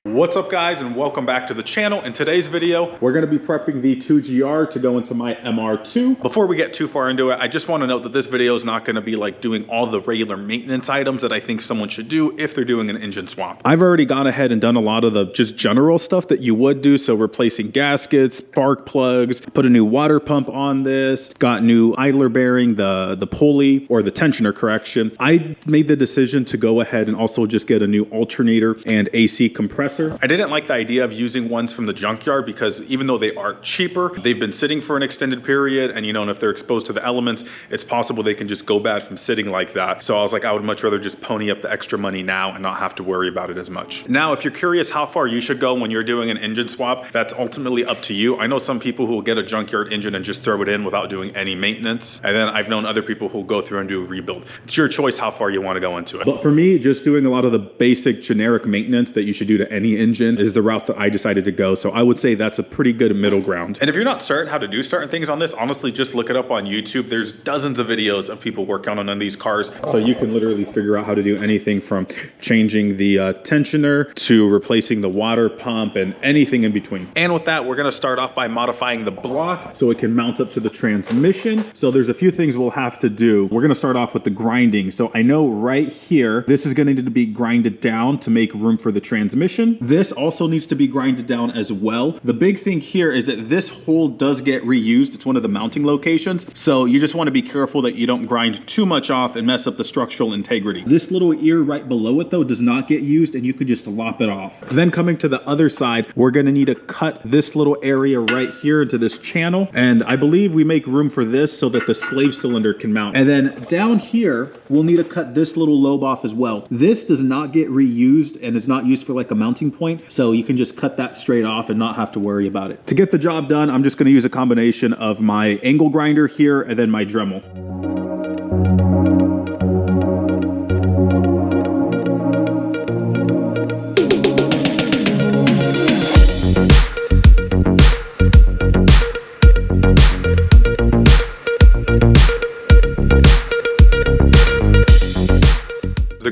What's up guys, and welcome back to the channel. In today's video, we're gonna be prepping the 2GR to go into my MR2. Before we get too far into it, I just wanna note that this video is not gonna be like doing all the regular maintenance items that I think someone should do if they're doing an engine swap. I've already gone ahead and done a lot of the just general stuff that you would do. So replacing gaskets, spark plugs, put a new water pump on this, got new idler bearing, the pulley, or the tensioner correction. I made the decision to go ahead and also just get a new alternator and AC compressor. I didn't like the idea of using ones from the junkyard because even though they are cheaper, they've been sitting for an extended period, and and if they're exposed to the elements, it's possible they can just go bad from sitting like that. So I was like, I would much rather just pony up the extra money now and not have to worry about it as much. Now, if you're curious how far you should go when you're doing an engine swap, that's ultimately up to you. I know some people who will get a junkyard engine and just throw it in without doing any maintenance. And then I've known other people who will go through and do a rebuild. It's your choice how far you want to go into it. But for me, just doing a lot of the basic generic maintenance that you should do to any engine is the route that I decided to go. So I would say that's a pretty good middle ground. And if you're not certain how to do certain things on this, honestly, just look it up on YouTube. There's dozens of videos of people working on these cars. So you can literally figure out how to do anything from changing the tensioner to replacing the water pump and anything in between. And with that, we're gonna start off by modifying the block so it can mount up to the transmission. So there's a few things we'll have to do. We're gonna start off with the grinding. So I know right here, this is gonna need to be grinded down to make room for the transmission. This also needs to be grinded down as well. The big thing here is that this hole does get reused. It's one of the mounting locations. So you just want to be careful that you don't grind too much off and mess up the structural integrity. This little ear right below it though does not get used, and you could just lop it off. Then coming to the other side, we're going to need to cut this little area right here into this channel. And I believe we make room for this so that the slave cylinder can mount. And then down here, we'll need to cut this little lobe off as well. This does not get reused and is not used for like a mounting point. So you can just cut that straight off and not have to worry about it. To get the job done, I'm just going to use a combination of my angle grinder here and then my Dremel.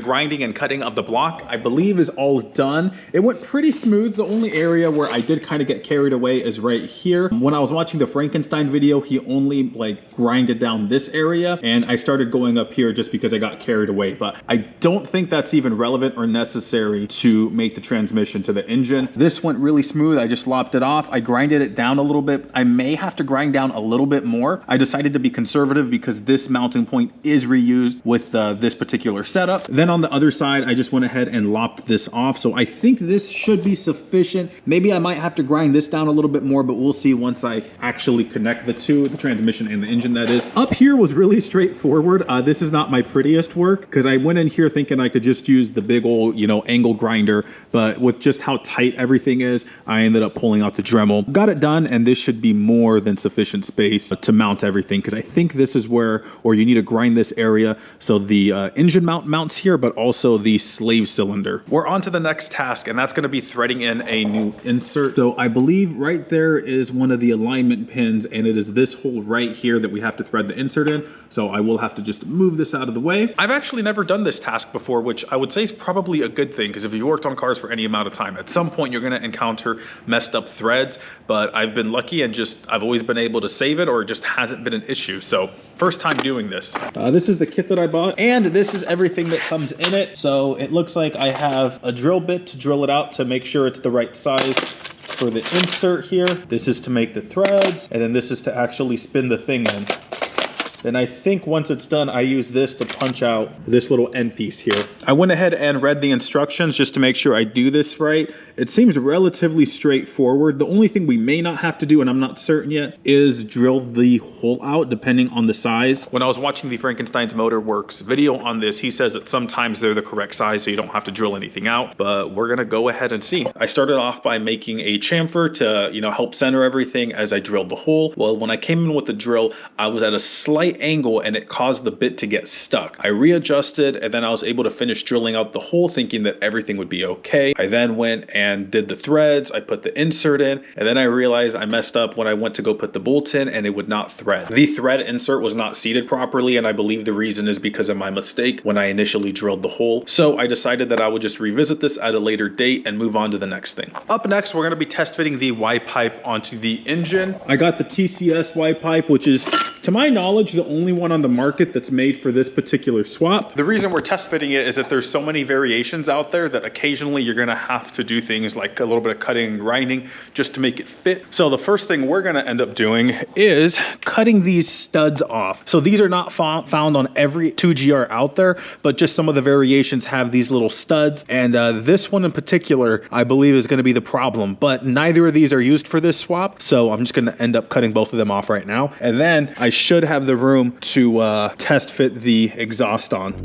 Grinding and cutting of the block, I believe, is all done. It went pretty smooth. The only area where I did kind of get carried away is right here. When I was watching the Frankenstein video, he only like grinded down this area, and I started going up here just because I got carried away. But I don't think that's even relevant or necessary to make the transmission to the engine. This went really smooth. I just lopped it off. I grinded it down a little bit. I may have to grind down a little bit more. I decided to be conservative because this mounting point is reused with this particular setup. Then on the other side, I just went ahead and lopped this off. So I think this should be sufficient. Maybe I might have to grind this down a little bit more, but we'll see once I actually connect the two, the transmission and the engine, that is. Up here was really straightforward. This is not my prettiest work because I went in here thinking I could just use the big old, angle grinder, but with just how tight everything is, I ended up pulling out the Dremel. Got it done, and this should be more than sufficient space to mount everything, because I think this is where, or you need to grind this area so the engine mounts here, but also the slave cylinder. We're on to the next task, and that's going to be threading in a new insert. So I believe right there is one of the alignment pins, and it is this hole right here that we have to thread the insert in. So I will have to just move this out of the way. I've actually never done this task before, which I would say is probably a good thing, because if you've worked on cars for any amount of time, at some point you're going to encounter messed up threads, but I've been lucky and I've always been able to save it, or it just hasn't been an issue. So first time doing this. This is the kit that I bought, and this is everything that comes in it. So it looks like I have a drill bit to drill it out to make sure it's the right size for the insert here. This is to make the threads, and then this is to actually spin the thing in. Then I think once it's done, I use this to punch out this little end piece here. I went ahead and read the instructions just to make sure I do this right. It seems relatively straightforward. The only thing we may not have to do, and I'm not certain yet, is drill the hole out depending on the size. When I was watching the Frankenstein's Motor Works video on this, he says that sometimes they're the correct size, so you don't have to drill anything out, but we're gonna go ahead and see. I started off by making a chamfer to, help center everything as I drilled the hole. Well, when I came in with the drill, I was at a slight right angle and it caused the bit to get stuck. I readjusted and then I was able to finish drilling out the hole thinking that everything would be okay. I then went and did the threads, I put the insert in, and then I realized I messed up when I went to go put the bolt in and it would not thread. The thread insert was not seated properly, and I believe the reason is because of my mistake when I initially drilled the hole. So I decided that I would just revisit this at a later date and move on to the next thing. Up next, we're gonna be test fitting the Y pipe onto the engine. I got the TCS Y pipe, which is, to my knowledge, the only one on the market that's made for this particular swap. The reason we're test fitting it is that there's so many variations out there that occasionally you're gonna have to do things like a little bit of cutting and grinding just to make it fit. So the first thing we're gonna end up doing is cutting these studs off. So these are not found on every 2GR out there, but just some of the variations have these little studs. And this one in particular, I believe is gonna be the problem, but neither of these are used for this swap. So I'm just gonna end up cutting both of them off right now. And then I should have the room to test fit the exhaust on.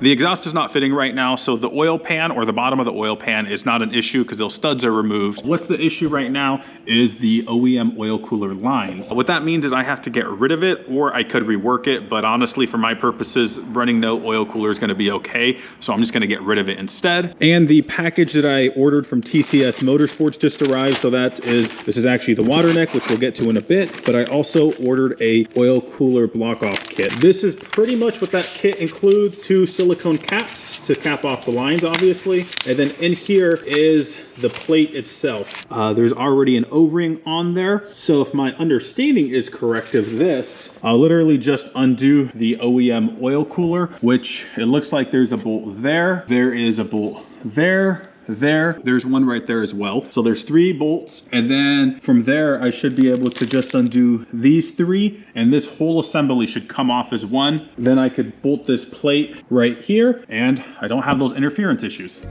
The exhaust is not fitting right now, so the oil pan or the bottom of the oil pan is not an issue because those studs are removed. What's the issue right now is the OEM oil cooler lines. What that means is I have to get rid of it, or I could rework it, but honestly, for my purposes, running no oil cooler is gonna be okay, so I'm just gonna get rid of it instead. And the package that I ordered from TCS Motorsports just arrived, so this is actually the water neck, which we'll get to in a bit, but I also ordered a oil cooler block off kit. This is pretty much what that kit includes: 2 silicone caps to cap off the lines, obviously, and then in here is the plate itself. There's already an O-ring on there, so if my understanding is correct of this, I'll literally just undo the OEM oil cooler, which it looks like there's a bolt there, there is a bolt there's one right there as well. So there's 3 bolts, and then from there I should be able to just undo these 3, and this whole assembly should come off as one. Then I could bolt this plate right here, and I don't have those interference issues.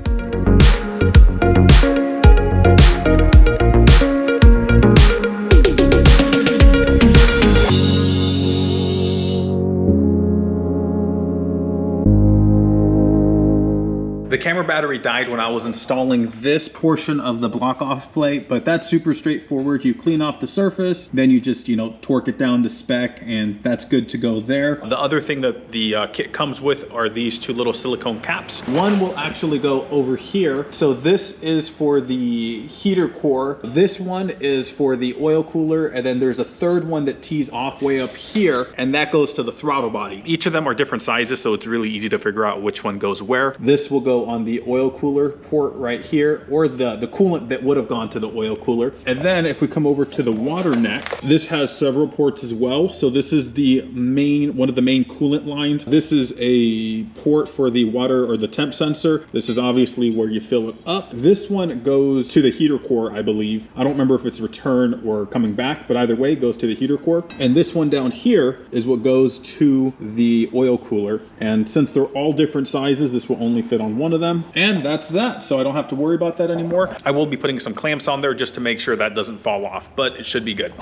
The camera battery died when I was installing this portion of the block off plate, but that's super straightforward. You clean off the surface, then you just, torque it down to spec, and that's good to go there. The other thing that the kit comes with are these 2 little silicone caps. One will actually go over here. So this is for the heater core. This one is for the oil cooler, and then there's a third one that tees off way up here, and that goes to the throttle body. Each of them are different sizes, so it's really easy to figure out which one goes where. This will go on the oil cooler port right here, or the coolant that would have gone to the oil cooler. And then if we come over to the water neck, this has several ports as well. So this is one of the main coolant lines. This is a port for the water or the temp sensor. This is obviously where you fill it up. This one goes to the heater core, I believe. I don't remember if it's return or coming back, but either way, it goes to the heater core. And this one down here is what goes to the oil cooler. And since they're all different sizes, this will only fit on one of them, and that's that. So I don't have to worry about that anymore. I will be putting some clamps on there just to make sure that doesn't fall off, but it should be good.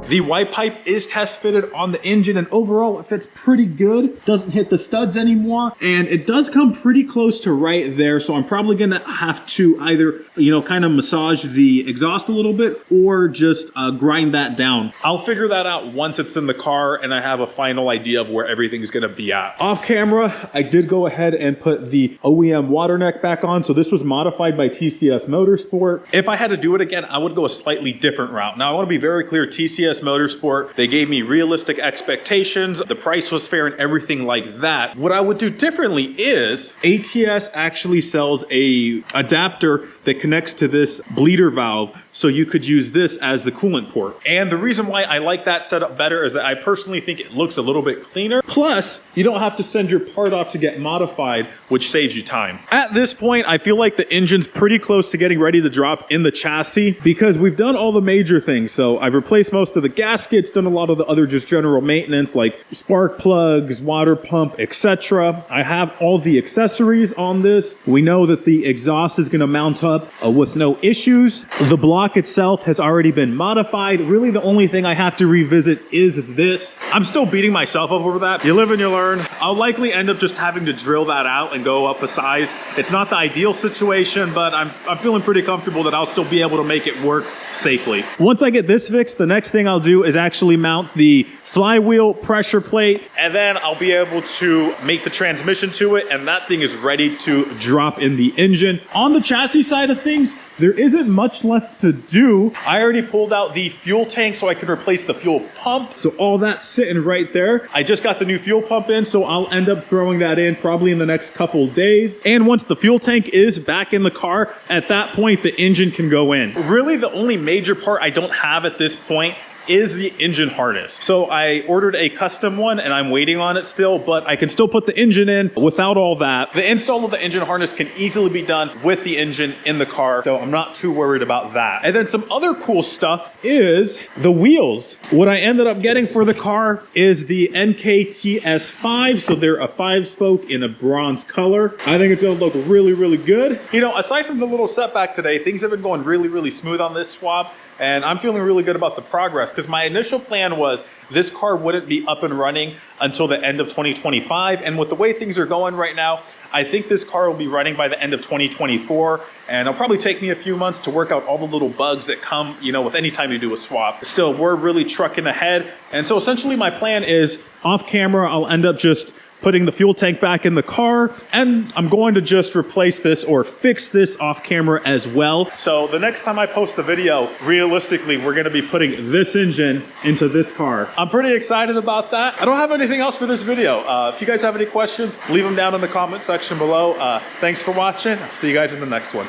The Y pipe is test fitted on the engine, and overall it fits pretty good. Doesn't hit the studs anymore, and it does come pretty close to right there. So I'm probably gonna have to either, kind of massage the exhaust a little bit, or just grind that down. I'll figure that out once it's in the car and I have a final idea of where everything's gonna be at. Off camera, I did go ahead and put the OEM water neck back on. So this was modified by TCS Motorsport. If I had to do it again, I would go a slightly different route. Now I wanna be very clear, TCS Motorsport, they gave me realistic expectations, the price was fair and everything like that. What I would do differently is ATS actually sells a adapter that connects to this bleeder valve, so you could use this as the coolant port. And the reason why I like that setup better is that I personally think it looks a little bit cleaner. Plus, you don't have to send your part off to get modified, which saves you time. At this point, I feel like the engine's pretty close to getting ready to drop in the chassis because we've done all the major things. So I've replaced most of the gaskets, done a lot of the other just general maintenance like spark plugs, water pump, etc. I have all the accessories on this. We know that the exhaust is going to mount up with no issues. The block itself has already been modified. Really the only thing I have to revisit is this. I'm still beating myself up over that. You live and you learn. I'll likely end up just having to drill that out and go up a size. It's not the ideal situation, but I'm feeling pretty comfortable that I'll still be able to make it work safely. Once I get this fixed, the next thing I'll do is actually mount the flywheel pressure plate, and then I'll be able to make the transmission to it, and that thing is ready to drop in the engine. On the chassis side of things, there isn't much left to do. I already pulled out the fuel tank so I can replace the fuel pump. So all that's sitting right there. I just got the new fuel pump in, so I'll end up throwing that in probably in the next couple days. And once the fuel tank is back in the car, at that point, the engine can go in. Really, the only major part I don't have at this point is the engine harness. So I ordered a custom one and I'm waiting on it still, but I can still put the engine in without all that. The install of the engine harness can easily be done with the engine in the car, so I'm not too worried about that. And then some other cool stuff is the wheels. What I ended up getting for the car is the NKTS5, so they're a 5-spoke in a bronze color. I think it's gonna look really, really good. You know, aside from the little setback today, things have been going really, really smooth on this swap. And I'm feeling really good about the progress because my initial plan was this car wouldn't be up and running until the end of 2025. And with the way things are going right now, I think this car will be running by the end of 2024. And it'll probably take me a few months to work out all the little bugs that come, you know, with any time you do a swap. Still, we're really trucking ahead. And so essentially my plan is off camera, I'll end up just putting the fuel tank back in the car, and I'm going to just replace this or fix this off camera as well. So the next time I post a video, realistically, we're gonna be putting this engine into this car. I'm pretty excited about that. I don't have anything else for this video. If you guys have any questions, leave them down in the comment section below. Thanks for watching. See you guys in the next one.